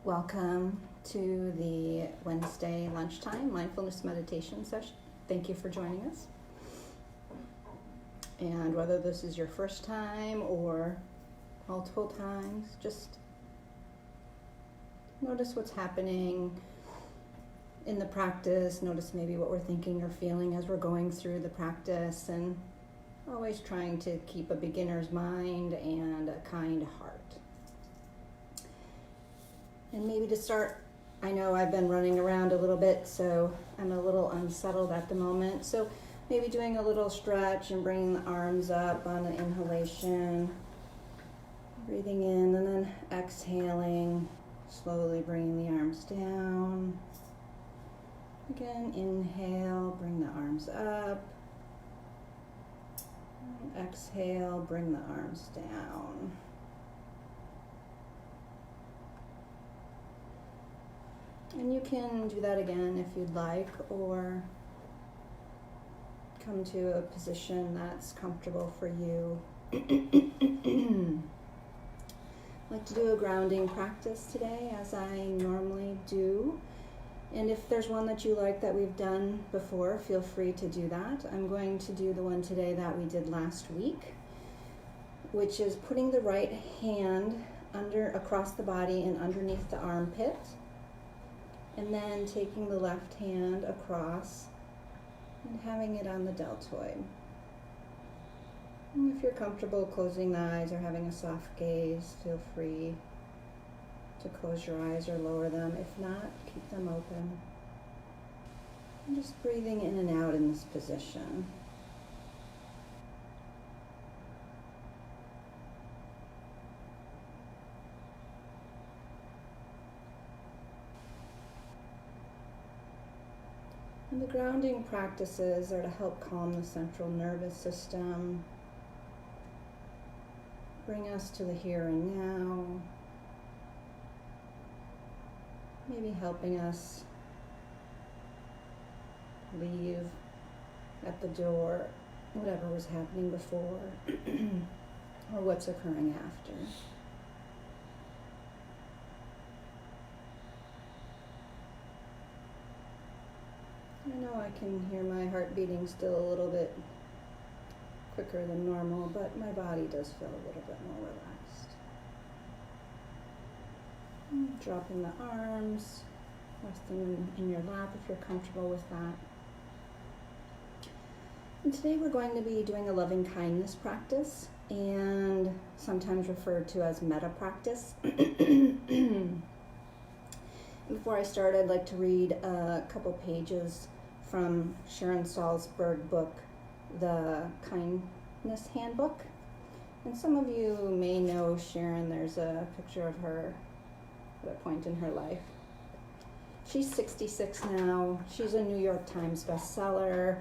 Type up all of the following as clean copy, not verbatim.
Welcome to the Wednesday lunchtime mindfulness meditation session. Thank you for joining us. And whether this is your first time or multiple times, just notice what's happening in the practice. Notice maybe what we're thinking or feeling as we're going through the practice, and always trying to keep a beginner's mind and a kind heart. And maybe to start, I know I've been running around a little bit, so I'm a little unsettled at the moment. So maybe doing a little stretch and bringing the arms up on an inhalation, breathing in and then exhaling, slowly bringing the arms down. Again, inhale, bring the arms up. Exhale, bring the arms down. And you can do that again if you'd like, or come to a position that's comfortable for you. I'd like to do a grounding practice today, as I normally do. And if there's one that you like that we've done before, feel free to do that. I'm going to do the one today that we did last week, which is putting the right hand across the body and underneath the armpit. And then taking the left hand across and having it on the deltoid. And if you're comfortable closing the eyes or having a soft gaze, feel free to close your eyes or lower them. If not, keep them open. And just breathing in and out in this position. And the grounding practices are to help calm the central nervous system, bring us to the here and now, maybe helping us leave at the door whatever was happening before or what's occurring after. I know I can hear my heart beating still a little bit quicker than normal, but my body does feel a little bit more relaxed. Dropping the arms, resting in your lap if you're comfortable with that. And today we're going to be doing a loving kindness practice, and sometimes referred to as metta practice. Before I start, I'd like to read a couple pages from Sharon Salzberg book, The Kindness Handbook. And some of you may know Sharon. There's a picture of her at a point in her life. She's 66 now. She's a New York Times bestseller.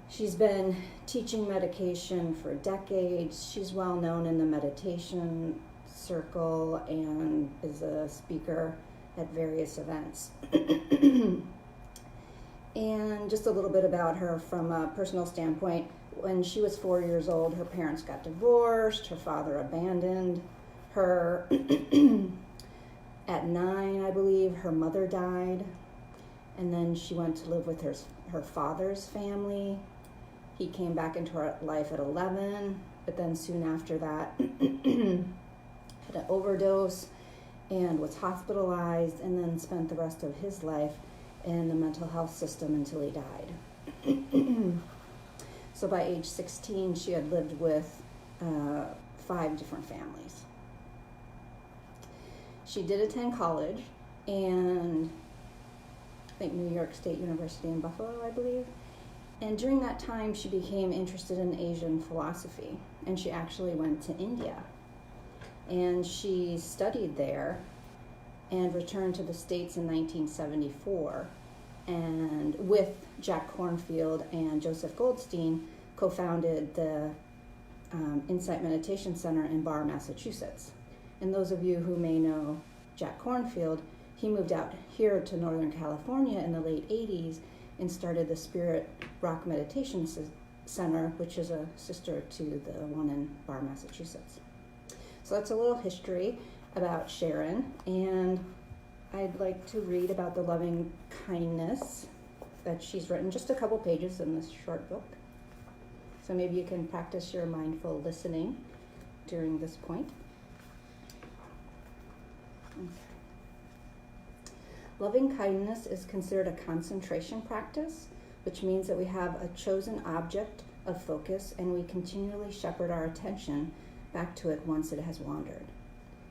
She's been teaching meditation for decades. She's well known in the meditation circle and is a speaker at various events. And just a little bit about her from a personal standpoint. When she was 4 years old, her parents got divorced. Her father abandoned her. At 9, I believe, her mother died. And then she went to live with her father's family. He came back into her life at 11, but then soon after that had an overdose and was hospitalized, and then spent the rest of his life in the mental health system until he died. So by age 16, she had lived with 5 different families. She did attend college, and I think New York State University in Buffalo, I believe. And during that time, she became interested in Asian philosophy, and she actually went to India. And she studied there and returned to the States in 1974, and with Jack Kornfield and Joseph Goldstein, co-founded the Insight Meditation Center in Barre, Massachusetts. And those of you who may know Jack Kornfield, he moved out here to Northern California in the late 80s and started the Spirit Rock Meditation Center, which is a sister to the one in Barre, Massachusetts. So that's a little history about Sharon. And I'd like to read about the loving kindness that she's written, just a couple pages in this short book. So maybe you can practice your mindful listening during this point. Okay. Loving kindness is considered a concentration practice, which means that we have a chosen object of focus and we continually shepherd our attention back to it once it has wandered.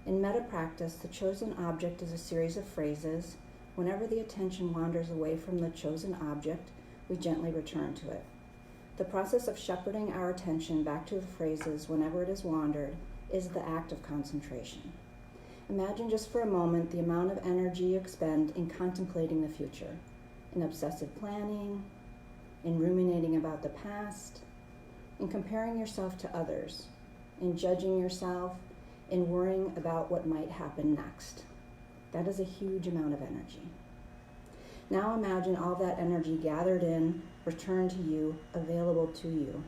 In metta practice, the chosen object is a series of phrases. Whenever the attention wanders away from the chosen object, we gently return to it. The process of shepherding our attention back to the phrases whenever it has wandered is the act of concentration. Imagine just for a moment the amount of energy you expend in contemplating the future, in obsessive planning, in ruminating about the past, in comparing yourself to others, in judging yourself, in worrying about what might happen next. That is a huge amount of energy. Now imagine all that energy gathered in, returned to you, available to you.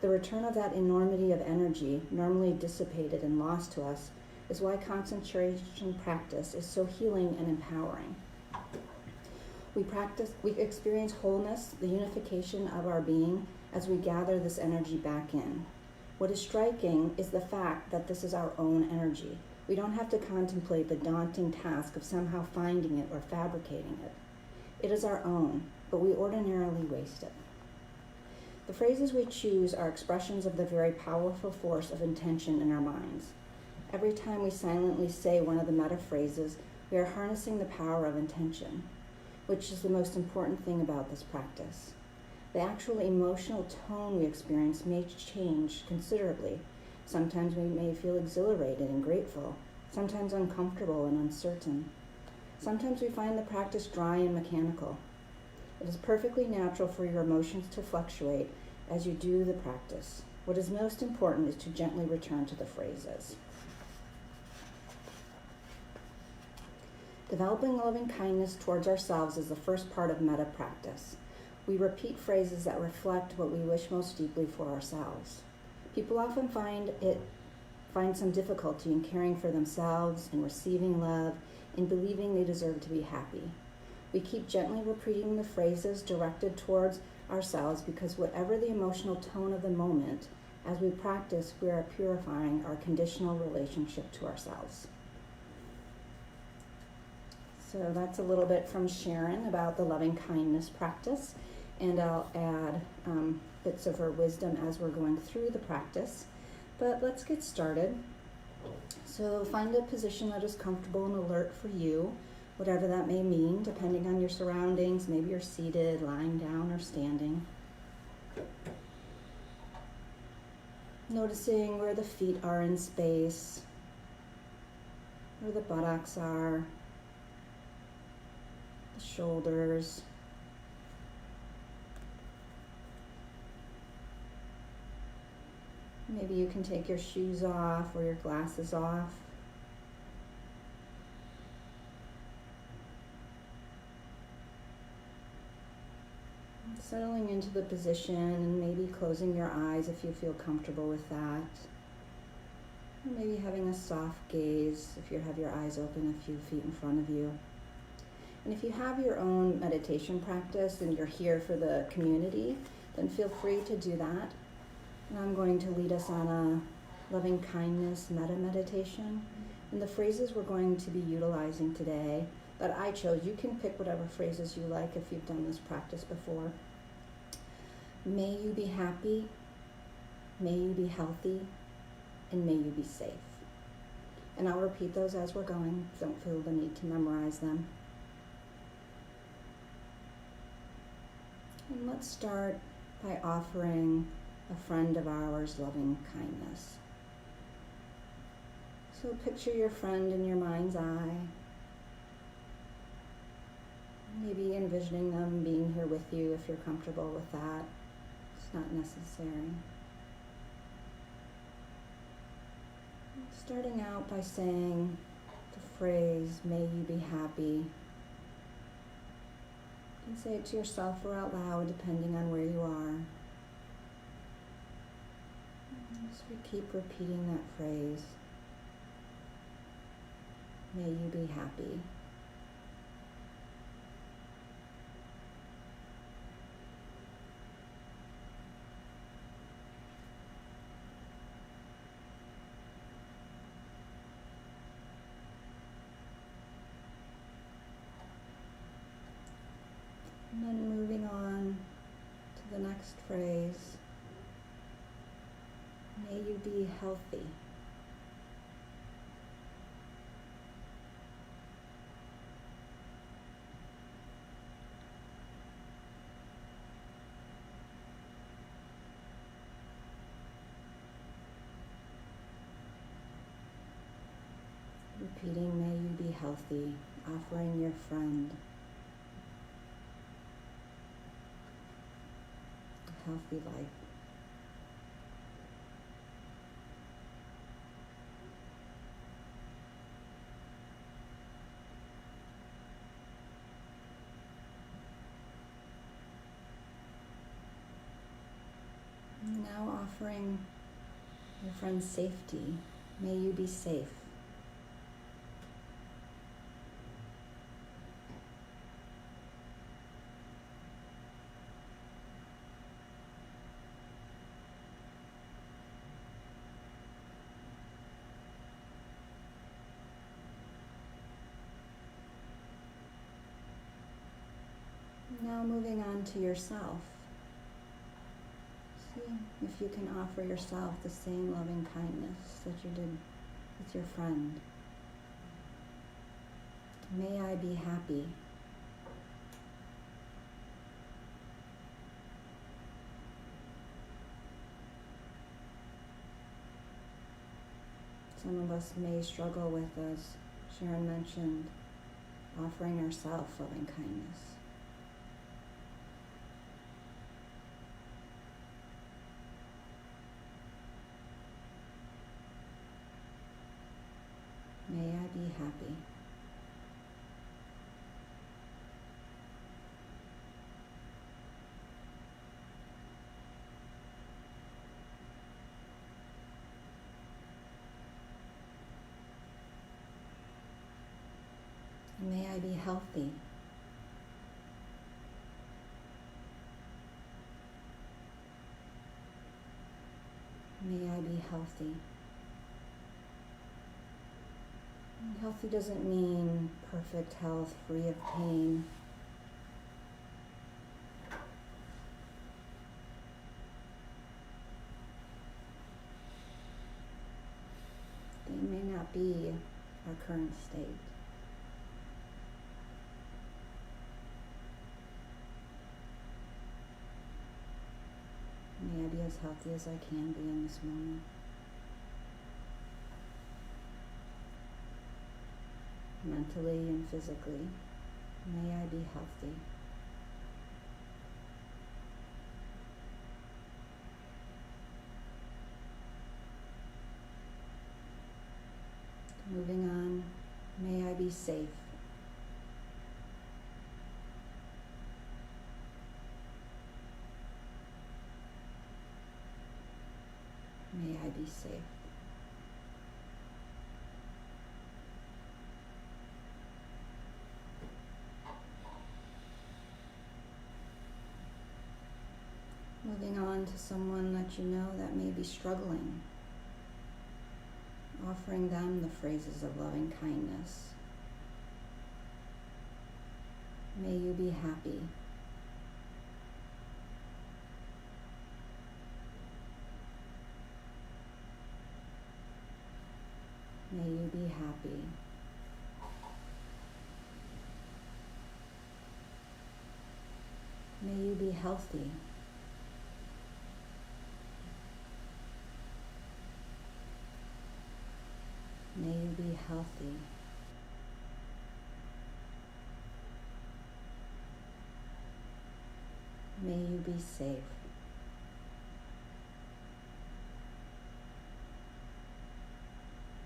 The return of that enormity of energy, normally dissipated and lost to us, is why concentration practice is so healing and empowering. We experience wholeness, the unification of our being, as we gather this energy back in. What is striking is the fact that this is our own energy. We don't have to contemplate the daunting task of somehow finding it or fabricating it. It is our own, but we ordinarily waste it. The phrases we choose are expressions of the very powerful force of intention in our minds. Every time we silently say one of the metta phrases, we are harnessing the power of intention, which is the most important thing about this practice. The actual emotional tone we experience may change considerably. Sometimes we may feel exhilarated and grateful, sometimes uncomfortable and uncertain. Sometimes we find the practice dry and mechanical. It is perfectly natural for your emotions to fluctuate as you do the practice. What is most important is to gently return to the phrases. Developing loving kindness towards ourselves is the first part of metta practice. We repeat phrases that reflect what we wish most deeply for ourselves. People often find some difficulty in caring for themselves, in receiving love, in believing they deserve to be happy. We keep gently repeating the phrases directed towards ourselves because whatever the emotional tone of the moment, as we practice, we are purifying our conditional relationship to ourselves. So that's a little bit from Sharon about the loving kindness practice, and I'll add bits of her wisdom as we're going through the practice. But let's get started. So find a position that is comfortable and alert for you, whatever that may mean, depending on your surroundings. Maybe you're seated, lying down, or standing. Noticing where the feet are in space, where the buttocks are, the shoulders. Maybe you can take your shoes off or your glasses off. Settling into the position and maybe closing your eyes if you feel comfortable with that. Or maybe having a soft gaze if you have your eyes open a few feet in front of you. And if you have your own meditation practice and you're here for the community, then feel free to do that. And I'm going to lead us on a loving kindness metta meditation. And the phrases we're going to be utilizing today that I chose, you can pick whatever phrases you like if you've done this practice before. May you be happy, may you be healthy, and may you be safe. And I'll repeat those as we're going. Don't feel the need to memorize them. And let's start by offering a friend of ours loving kindness. So picture your friend in your mind's eye. Maybe envisioning them being here with you if you're comfortable with that. It's not necessary. Starting out by saying the phrase, may you be happy. You can say it to yourself or out loud, depending on where you are. As we keep repeating that phrase, may you be happy. be healthy. Repeating, may you be healthy, offering your friend a healthy life. Now offering your friend safety, may you be safe. Now moving on to yourself. See if you can offer yourself the same loving kindness that you did with your friend. May I be happy. Some of us may struggle with, as Sharon mentioned, offering ourselves loving kindness. May I be happy. May I be healthy. May I be healthy. And healthy doesn't mean perfect health, free of pain. They may not be our current state. May I be as healthy as I can be in this moment. Mentally and physically, may I be healthy. Moving on, may I be safe. May I be safe. Moving on to someone that you know that may be struggling. Offering them the phrases of loving kindness. May you be happy. May you be happy. May you be healthy. May you be healthy. May you be safe.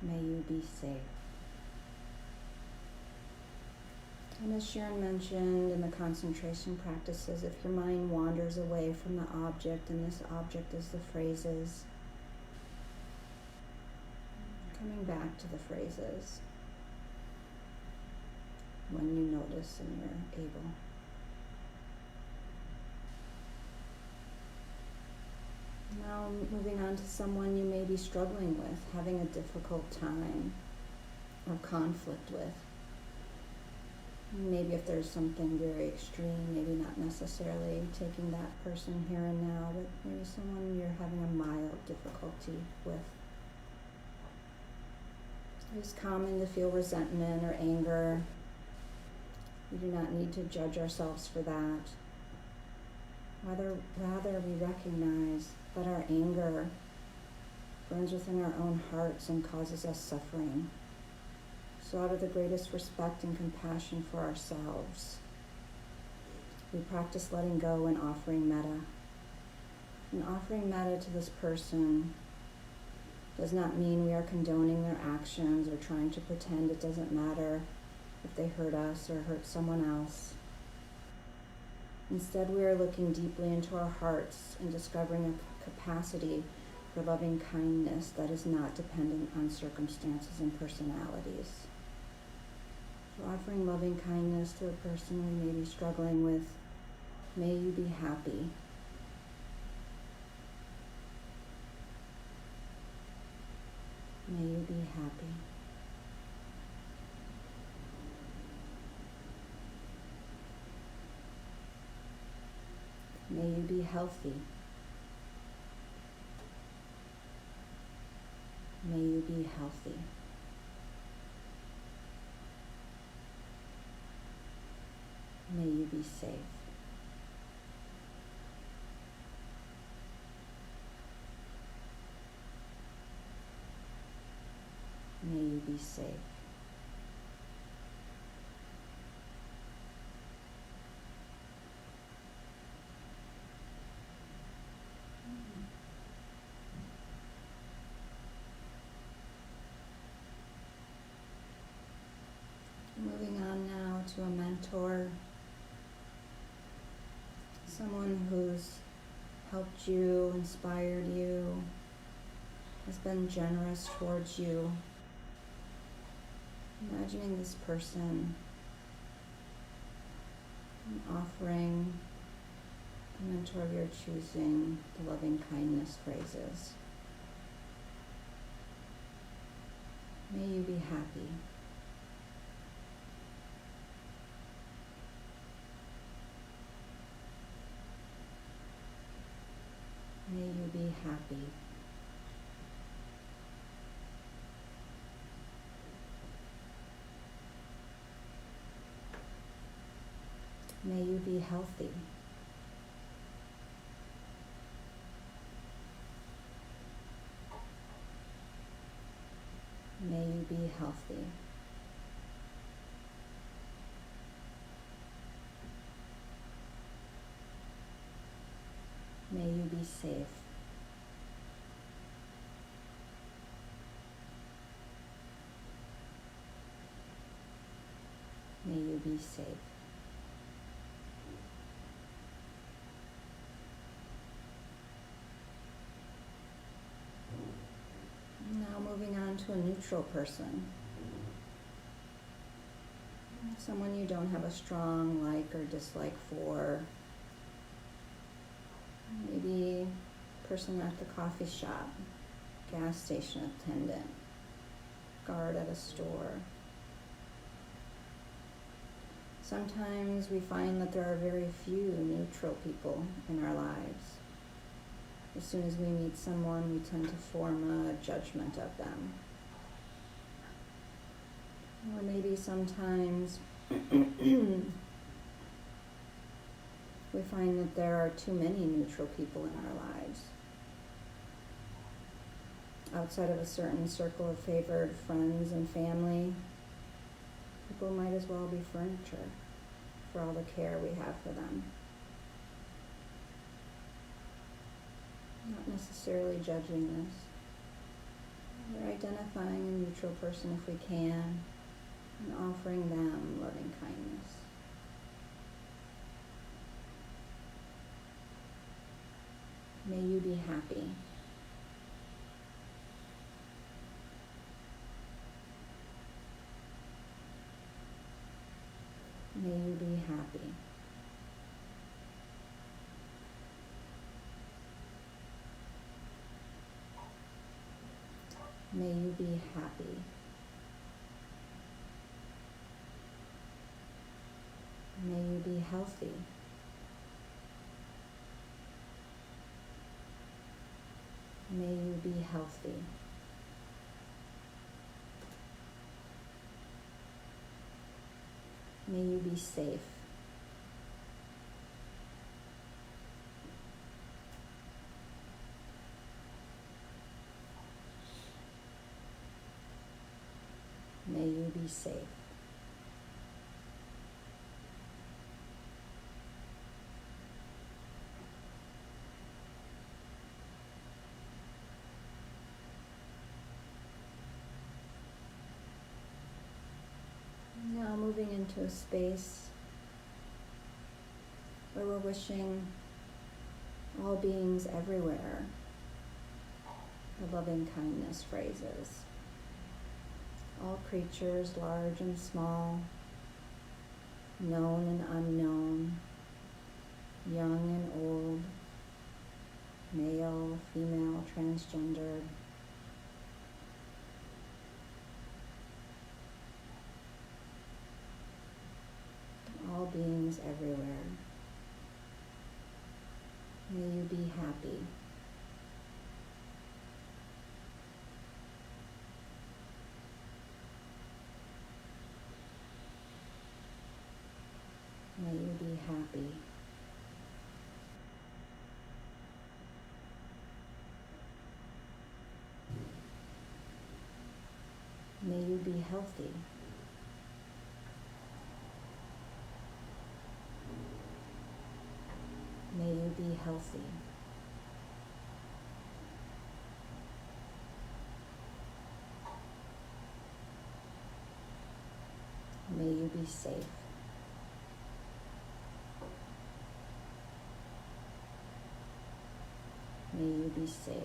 May you be safe. And as Sharon mentioned in the concentration practices, if your mind wanders away from the object, and this object is the phrases, coming back to the phrases when you notice and you're able. Now moving on to someone you may be struggling with, having a difficult time or conflict with. Maybe if there's something very extreme, maybe not necessarily taking that person here and now, but maybe someone you're having a mild difficulty with. It's common to feel resentment or anger. We do not need to judge ourselves for that. Rather we recognize that our anger burns within our own hearts and causes us suffering. So out of the greatest respect and compassion for ourselves, we practice letting go and offering metta. And offering metta to this person does not mean we are condoning their actions or trying to pretend it doesn't matter if they hurt us or hurt someone else. Instead, we are looking deeply into our hearts and discovering a capacity for loving kindness that is not dependent on circumstances and personalities. So offering loving kindness to a person we may be struggling with, may you be happy. May you be happy. May you be healthy. May you be healthy. May you be safe. May you be safe. Moving on now to a mentor, someone who's helped you, inspired you, has been generous towards you. Imagining this person and offering the mentor of your choosing the loving kindness phrases. May you be happy. May you be happy. May you be healthy. May you be healthy. May you be safe. May you be safe. Now moving on to a neutral person. Someone you don't have a strong like or dislike for. Maybe person at the coffee shop, gas station attendant, guard at a store. Sometimes we find that there are very few neutral people in our lives. As soon as we meet someone, we tend to form a judgment of them. Or maybe sometimes we find that there are too many neutral people in our lives. Outside of a certain circle of favored friends and family, people might as well be furniture for all the care we have for them. Not necessarily judging this. We're identifying a neutral person if we can and offering them loving kindness. May you be happy. May you be happy. May you be happy. healthy. May you be healthy. May you be safe. May you be safe. Now moving into a space where we're wishing all beings everywhere the loving kindness phrases. All creatures, large and small, known and unknown, young and old, male, female, transgendered. All beings everywhere. May you be happy. May you be happy. May you be healthy. May you be healthy. May you be safe. May you be safe.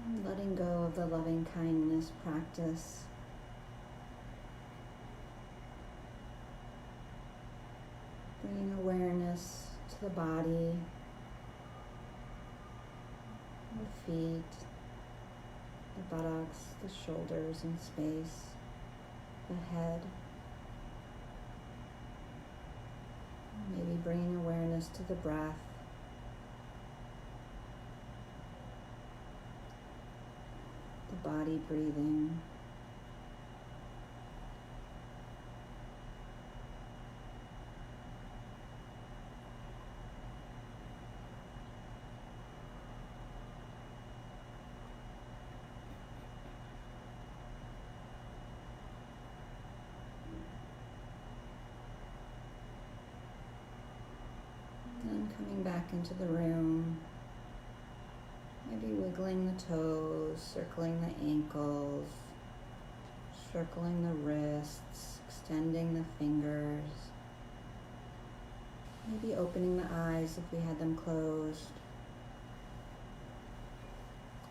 And letting go of the loving kindness practice. Bringing awareness to the body, the feet, the buttocks, the shoulders in space, the head. Maybe bringing awareness to the breath. The body breathing. Coming back into the room, maybe wiggling the toes, circling the ankles, circling the wrists, extending the fingers, maybe opening the eyes if we had them closed.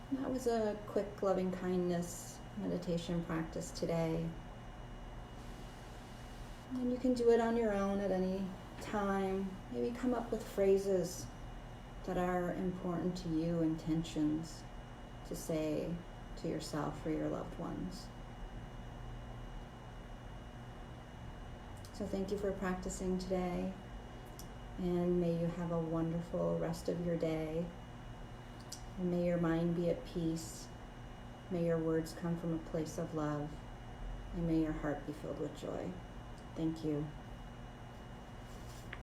And that was a quick loving kindness meditation practice today. And you can do it on your own at any time. Maybe come up with phrases that are important to you, intentions to say to yourself or your loved ones. So thank you for practicing today, and may you have a wonderful rest of your day, and may your mind be at peace, may your words come from a place of love, and may your heart be filled with joy. Thank you.